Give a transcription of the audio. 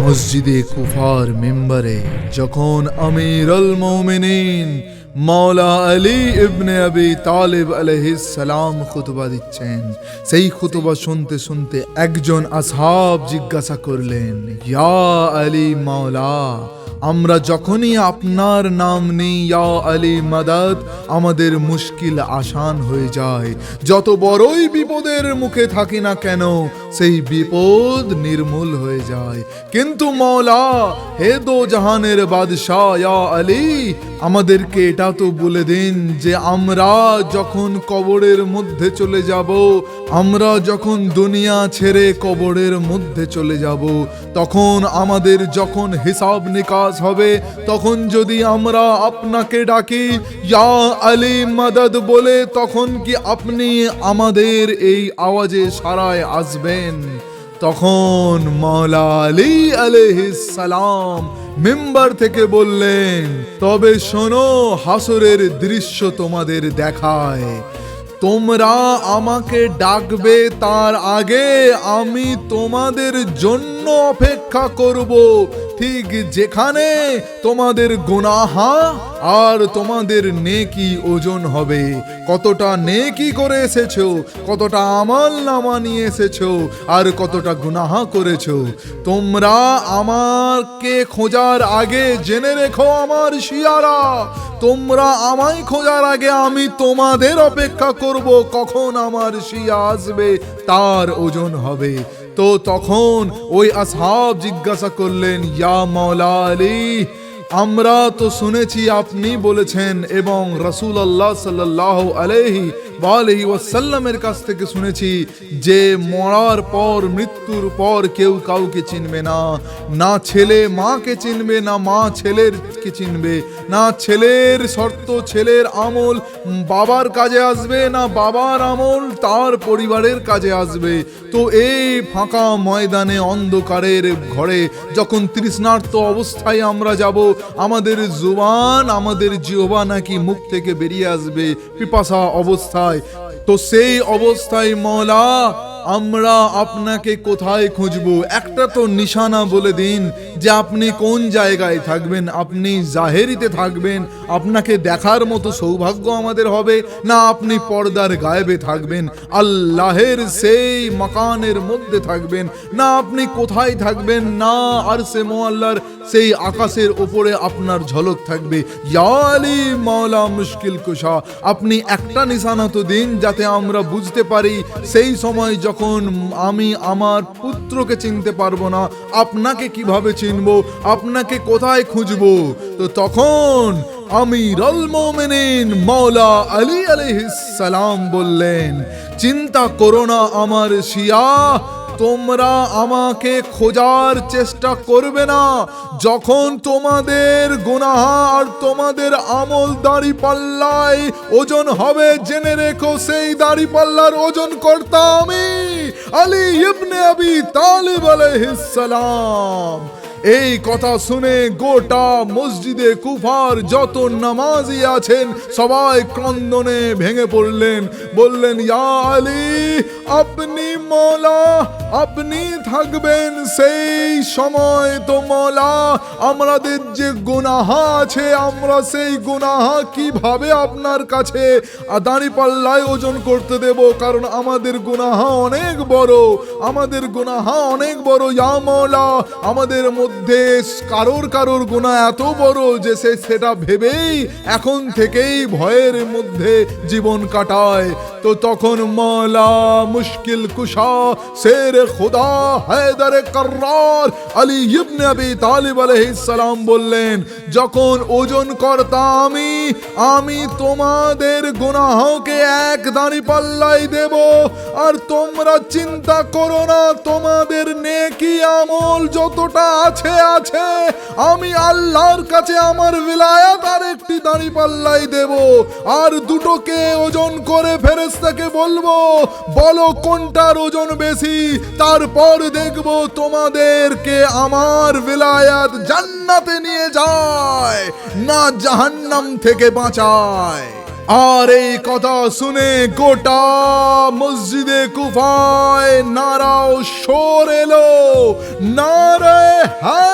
মসজিদে কুফার মিম্বরে যখন আমিরুল মুমিনিন মাওলা আলী ইবনে আবি তালিব আলাইহিস সালাম খুতবা দিচ্ছেন, সেই খুতবা শুনতে শুনতে একজন আসহাব জিজ্ঞাসা করলেন, ইয়া আলী মাওলা, আমরা যখনই আপনার নাম নিই ইয়া আলী মাদাদ, আমাদের মুশকিল আসান হয়ে যায়। যত বড়ই বিপদের মুখে থাকি না কেন, সেই বিপদ নির্মূল হয়ে যায়। কিন্তু মাওলা, হে দো জাহানের বাদশাহ ইয়া আলী, আমাদেরকে এটা তো বলে দিন যে আমরা যখন কবরের মধ্যে চলে যাব, আমরা যখন দুনিয়া ছেড়ে কবরের মধ্যে চলে যাব, তখন আমাদের যখন হিসাব নিকাশ হবে, তখন যদি আমরা আপনাকে ডাকি ইয়া আলী মাদাদ বলে, তখন কি আপনি আমাদের এই আওয়াজে সাড়ায় আসবেন? তখন মাওলা আলী আলাইহিস সালাম মিম্বার থেকে বললেন, তবে শোনো, হাসরের দৃশ্য তোমাদের দেখায়। তোমরা আমাকে ডাকবে, তার আগে আমি তোমাদের জন্য অপেক্ষা করব, ঠিক যেখানে তোমাদের গুনাহ আর তোমাদের নেকি ওজন হবে। কতটা নেকি করে এসেছো, কতটা আমল নামা নিয়ে এসেছো, আর কতটা গুনাহ করেছো। তোমরা আমাকে খোঁজার আগে জেনে রেখো আমার শিয়ারা, তোমরা আমায় খোঁজার আগে আমি তোমাদের অপেক্ষা করব, কখন আমার শিয়া আসবে তার ওজন হবে। তো তখন ওই আসহাব জিজ্ঞাসা করলেন, ইয়া মাওলা আলী, আমরা তো শুনেছি আপনি বলেছেন, এবং রাসূলুল্লাহ সাল্লাল্লাহু আলাইহি ওয়াসাল্লামের কাছ থেকে শুনেছি যে মরার পর, মৃত্যুর পর কেউ কাউকে চিনবে না। না ছেলে মাকে চিনবে, না মা ছেলেরকে চিনবে, না ছেলের শর্ত, ছেলের আমল বাবার কাজে আসবে, না বাবার আমল তার পরিবারের কাজে আসবে। তো এই ফাঁকা ময়দানে, অন্ধকারের ঘরে যখন তৃষ্ণার্ত অবস্থায় আমরা যাব, আমাদের জুবান, আমাদের জিহ্বা নাকি মুখ থেকে বেরিয়ে আসবে পিপাসা অবস্থায়। তো সেই অবস্থায় মাওলা, আমরা আপনাকে কোথায় খুঁজবো? একটা তো নিশানা বলে দিন যে আপনি কোন জায়গায় থাকবেন। আপনি জাহেরিতে থাকবেন, আপনাকে দেখার মতো সৌভাগ্য আমাদের হবে, না আপনি পর্দার গায়েবে থাকবেন, আল্লাহের সেই মাকানের মধ্যে থাকবেন, না আপনি কোথায় থাকবেন, না আরশে মুআল্লার সেই আকাশের উপরে আপনার ঝলক থাকবে। ইয়া আলী মাওলা মুশকিল কুশা, আপনি একটা নিশানা তো দিন যাতে আমরা বুঝতে পারি সেই সময় যখন আমি আমার পুত্রকে চিনতে পারবো না, আপনাকে কিভাবে চিনবো, আপনাকে কোথায় খুঁজবো। তো তখন আমিরুল মুমিনিন মাওলা আলী আলাইহিস সালাম বললেন, চিন্তা করো না আমার শিয়া, তোমরা আমাকে খোঁজার চেষ্টা করবে না। যখন তোমাদের গুনাহ আর তোমাদের আমল দাড়ি পাল্লায় ওজন হবে, জেনে রেখো সেই দাড়ি পাল্লার ওজন কর্তা আমি, আলী ইবনে আবি তালিব আলাইহিস সালাম। এই কথা শুনে গোটা মসজিদে কুফার যত নামাজি আছেন সবাই ক্রন্দনে ভেঙে পড়লেন, বললেন, ইয়া আলী, আপনি মাওলা, আপনি থাকবেন সেই সময় তো মাওলা, আমাদের যে গুনাহ আছে, আমরা সেই গুনাহ কিভাবে আপনার কাছে দাঁড়িপাল্লায় ওজন করতে দেব? কারণ আমাদের গুনাহ অনেক বড়, আমাদের গুনাহ অনেক বড়। ইয়া মাওলা, আমাদের মধ্যে কারোর গুনাহ এত বড় যে সেটা ভেবেই এখন থেকেই ভয়ের মধ্যে জীবন কাটায়। তো তখন মাওলা মুশকিল কুশা, শের খুদা, হায়দারে কর্রার, আলী ইবনে আবি তালিব আলাইহিস সালাম বললেন, যখন ওজন কর্তা আমি তোমাদের গুনাহকে এক দাঁড়ি পাল্লাই দেব, আর তোমরা চিন্তা করো না, তোমাদের নেকি আমল যতটা আছে, আমি আল্লাহর কাছে আমার বিলায়াত আর একটি দাঁড়ি পাল্লাই দেব, আর দুটোকে ওজন করে ফেরেশতাকে বলবো, বলো কোনটার ওজন বেশি, তারপর দেখবো তোমাদেরকে আমার বিলায়াত জান্নাতে নিয়ে যায় না জাহান্নাম থেকে বাঁচায়। আর এই কথা শুনে গোটা মসজিদে কুফায় নারাও শোর এলো, নারে হায়